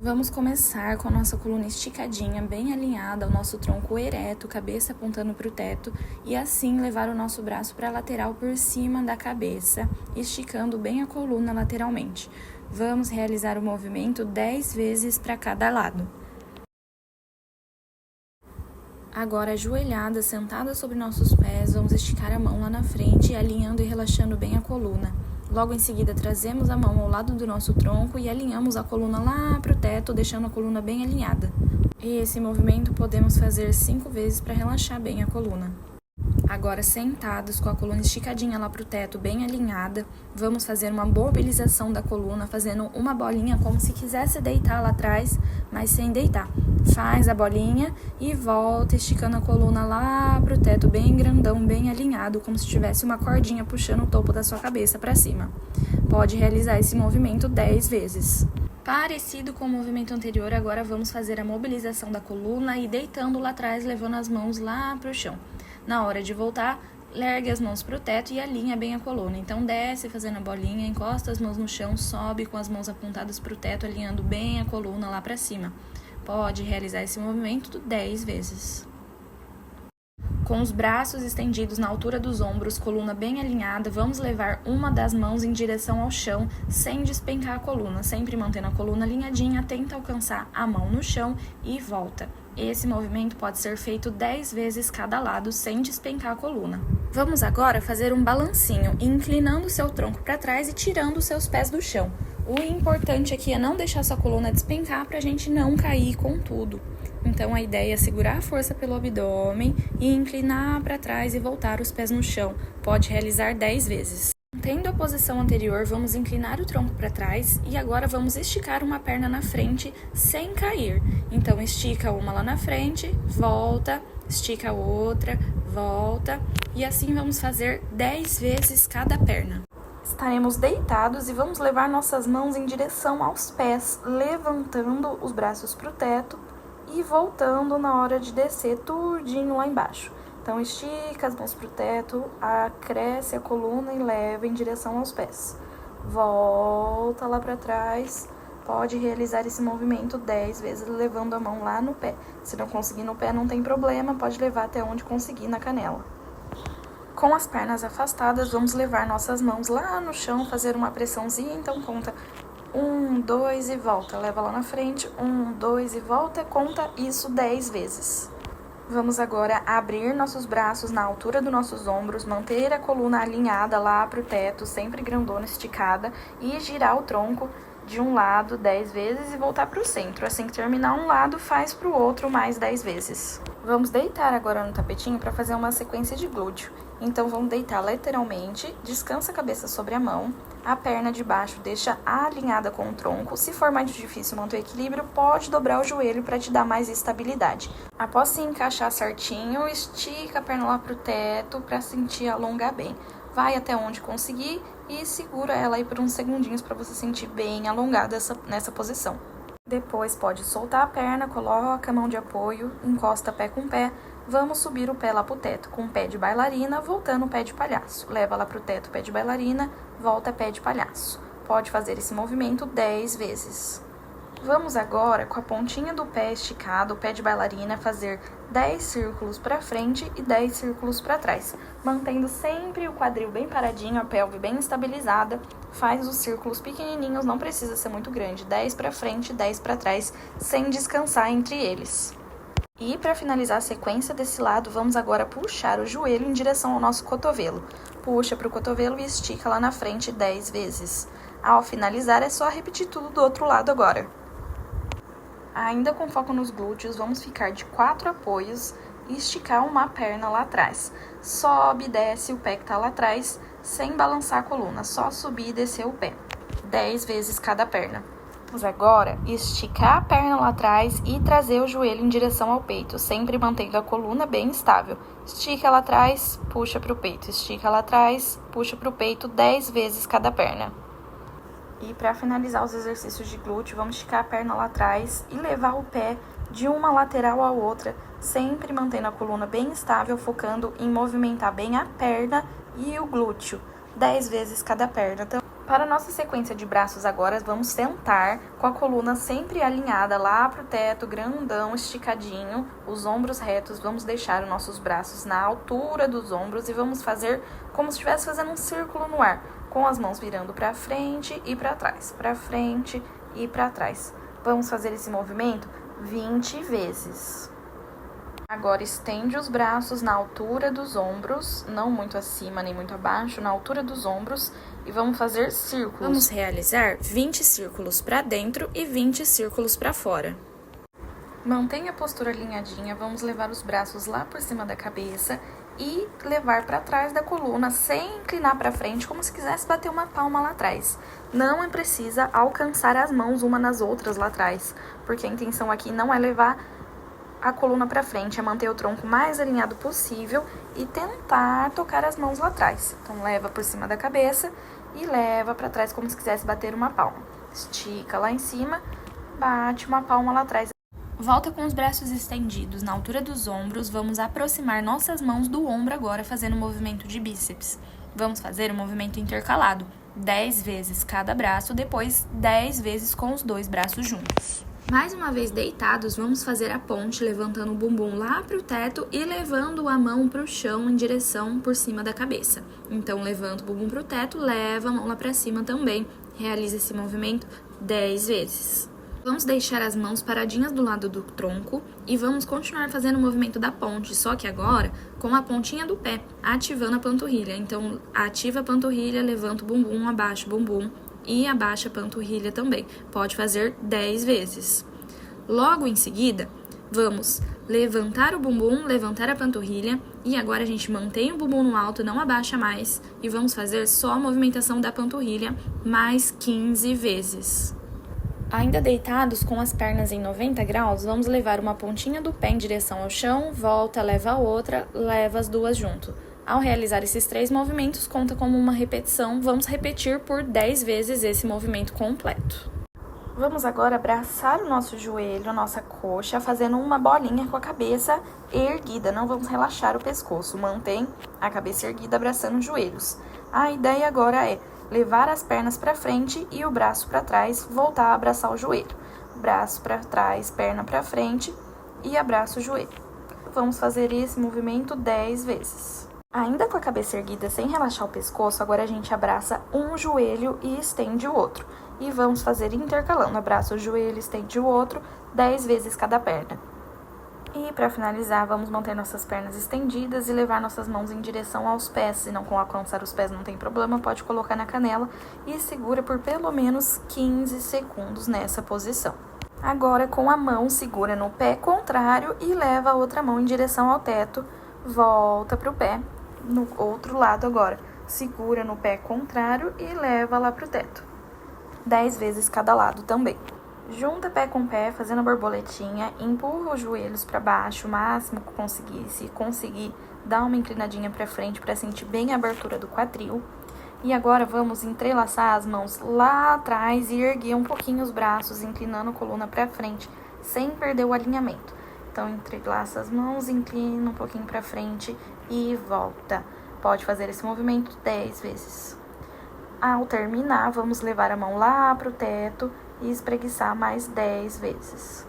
Vamos começar com a nossa coluna esticadinha, bem alinhada, o nosso tronco ereto, cabeça apontando para o teto, e assim levar o nosso braço para a lateral por cima da cabeça, esticando bem a coluna lateralmente. Vamos realizar o movimento 10 vezes para cada lado. Agora, ajoelhada, sentada sobre nossos pés, vamos esticar a mão lá na frente, alinhando e relaxando bem a coluna. Logo em seguida, trazemos a mão ao lado do nosso tronco e alinhamos a coluna lá para o teto, deixando a coluna bem alinhada. E esse movimento podemos fazer 5 vezes para relaxar bem a coluna. Agora, sentados, com a coluna esticadinha lá para o teto, bem alinhada, vamos fazer uma mobilização da coluna, fazendo uma bolinha como se quisesse deitar lá atrás, mas sem deitar. Faz a bolinha e volta, esticando a coluna lá para o teto, bem grandão, bem alinhado, como se tivesse uma cordinha puxando o topo da sua cabeça para cima. Pode realizar esse movimento 10 vezes. Parecido com o movimento anterior, agora vamos fazer a mobilização da coluna e deitando lá atrás, levando as mãos lá para o chão. Na hora de voltar, ergue as mãos para o teto e alinha bem a coluna. Então, desce fazendo a bolinha, encosta as mãos no chão, sobe com as mãos apontadas para o teto, alinhando bem a coluna lá para cima. Pode realizar esse movimento 10 vezes. Com os braços estendidos na altura dos ombros, coluna bem alinhada, vamos levar uma das mãos em direção ao chão, sem despencar a coluna, sempre mantendo a coluna alinhadinha, tenta alcançar a mão no chão e volta. Esse movimento pode ser feito 10 vezes cada lado, sem despencar a coluna. Vamos agora fazer um balancinho, inclinando o seu tronco para trás e tirando os seus pés do chão. O importante aqui é não deixar sua coluna despencar para a gente não cair com tudo. Então, a ideia é segurar a força pelo abdômen e inclinar para trás e voltar os pés no chão. Pode realizar 10 vezes. Mantendo a posição anterior, vamos inclinar o tronco para trás e agora vamos esticar uma perna na frente sem cair. Então, estica uma lá na frente, volta, estica a outra, volta e assim vamos fazer 10 vezes cada perna. Estaremos deitados e vamos levar nossas mãos em direção aos pés, levantando os braços para o teto e voltando na hora de descer tudinho lá embaixo. Então, estica as mãos para o teto, acresce a coluna e leva em direção aos pés. Volta lá para trás, pode realizar esse movimento 10 vezes, levando a mão lá no pé. Se não conseguir no pé, não tem problema, pode levar até onde conseguir na canela. Com as pernas afastadas, vamos levar nossas mãos lá no chão, fazer uma pressãozinha, então conta 1, 2 e volta, leva lá na frente, 1, 2 e volta, conta isso 10 vezes. Vamos agora abrir nossos braços na altura dos nossos ombros, manter a coluna alinhada lá para o teto, sempre grandona, esticada, e girar o tronco de um lado 10 vezes e voltar para o centro. Assim que terminar um lado, faz para o outro mais 10 vezes. Vamos deitar agora no tapetinho para fazer uma sequência de glúteo. Então, vamos deitar lateralmente, descansa a cabeça sobre a mão, a perna de baixo deixa alinhada com o tronco. Se for mais difícil manter o equilíbrio, pode dobrar o joelho para te dar mais estabilidade. Após se encaixar certinho, estica a perna lá para o teto para sentir alongar bem. Vai até onde conseguir e segura ela aí por uns segundinhos para você sentir bem alongada nessa posição. Depois pode soltar a perna, coloca a mão de apoio, encosta pé com pé. Vamos subir o pé lá pro teto com o pé de bailarina, voltando o pé de palhaço. Leva lá pro teto pé de bailarina, volta pé de palhaço. Pode fazer esse movimento 10 vezes. Vamos agora, com a pontinha do pé esticado, o pé de bailarina, fazer 10 círculos para frente e 10 círculos para trás, mantendo sempre o quadril bem paradinho, a pelve bem estabilizada. Faz os círculos pequenininhos, não precisa ser muito grande, 10 para frente, 10 para trás, sem descansar entre eles. E para finalizar a sequência desse lado, vamos agora puxar o joelho em direção ao nosso cotovelo. Puxa para o cotovelo e estica lá na frente 10 vezes. Ao finalizar, é só repetir tudo do outro lado agora. Ainda com foco nos glúteos, vamos ficar de 4 apoios e esticar uma perna lá atrás. Sobe e desce o pé que está lá atrás, sem balançar a coluna, só subir e descer o pé. 10 vezes cada perna. Vamos agora esticar a perna lá atrás e trazer o joelho em direção ao peito, sempre mantendo a coluna bem estável. Estica lá atrás, puxa para o peito. Estica lá atrás, puxa para o peito, 10 vezes cada perna. E para finalizar os exercícios de glúteo, vamos esticar a perna lá atrás e levar o pé de uma lateral à outra, sempre mantendo a coluna bem estável, focando em movimentar bem a perna e o glúteo, 10 vezes cada perna. Então, Para a nossa sequência de braços agora, vamos sentar com a coluna sempre alinhada lá pro teto, grandão, esticadinho, os ombros retos. Vamos deixar os nossos braços na altura dos ombros e vamos fazer como se estivesse fazendo um círculo no ar, com as mãos virando para frente e para trás, para frente e para trás. Vamos fazer esse movimento 20 vezes. Agora, estende os braços na altura dos ombros, não muito acima nem muito abaixo, na altura dos ombros, e vamos fazer círculos. Vamos realizar 20 círculos para dentro e 20 círculos para fora. Mantenha a postura alinhadinha, vamos levar os braços lá por cima da cabeça e levar para trás da coluna, sem inclinar para frente, como se quisesse bater uma palma lá atrás. Não precisa alcançar as mãos uma nas outras lá atrás, porque a intenção aqui não é levar a coluna para frente, é manter o tronco mais alinhado possível e tentar tocar as mãos lá atrás. Então, leva por cima da cabeça e leva para trás como se quisesse bater uma palma. Estica lá em cima, bate uma palma lá atrás. Volta com os braços estendidos na altura dos ombros, vamos aproximar nossas mãos do ombro agora, fazendo um movimento de bíceps. Vamos fazer um movimento intercalado, 10 vezes cada braço, depois 10 vezes com os dois braços juntos. Mais uma vez deitados, vamos fazer a ponte, levantando o bumbum lá para o teto e levando a mão para o chão em direção por cima da cabeça. Então, levanta o bumbum para o teto, leva a mão lá para cima também. Realiza esse movimento 10 vezes. Vamos deixar as mãos paradinhas do lado do tronco e vamos continuar fazendo o movimento da ponte, só que agora com a pontinha do pé, ativando a panturrilha. Então, ativa a panturrilha, levanta o bumbum, abaixa o bumbum e abaixa a panturrilha também. Pode fazer 10 vezes. Logo em seguida, vamos levantar o bumbum, levantar a panturrilha e agora a gente mantém o bumbum no alto, não abaixa mais e vamos fazer só a movimentação da panturrilha mais 15 vezes. Ainda deitados com as pernas em 90 graus, vamos levar uma pontinha do pé em direção ao chão, volta, leva a outra, leva as duas junto. Ao realizar esses 3 movimentos, conta como uma repetição. Vamos repetir por 10 vezes esse movimento completo. Vamos agora abraçar o nosso joelho, a nossa coxa, fazendo uma bolinha com a cabeça erguida. Não vamos relaxar o pescoço. Mantém a cabeça erguida, abraçando os joelhos. A ideia agora é levar as pernas para frente e o braço para trás, voltar a abraçar o joelho. Braço para trás, perna para frente e abraça o joelho. Vamos fazer esse movimento 10 vezes. Ainda com a cabeça erguida, sem relaxar o pescoço, agora a gente abraça um joelho e estende o outro. E vamos fazer intercalando, abraça o joelho, estende o outro, 10 vezes cada perna. E para finalizar, vamos manter nossas pernas estendidas e levar nossas mãos em direção aos pés. Se não alcançar os pés, não tem problema, pode colocar na canela e segura por pelo menos 15 segundos nessa posição. Agora, com a mão, segura no pé contrário e leva a outra mão em direção ao teto, volta para o pé. No outro lado agora, segura no pé contrário e leva lá pro teto. 10 vezes cada lado também. Junta pé com pé, fazendo a borboletinha, empurra os joelhos para baixo, o máximo que conseguir. Se conseguir, dá uma inclinadinha para frente para sentir bem a abertura do quadril. E agora vamos entrelaçar as mãos lá atrás e erguer um pouquinho os braços, inclinando a coluna para frente, sem perder o alinhamento. Então, entrelaça as mãos, inclina um pouquinho para frente e volta. Pode fazer esse movimento 10 vezes. Ao terminar, vamos levar a mão lá para o teto e espreguiçar mais 10 vezes.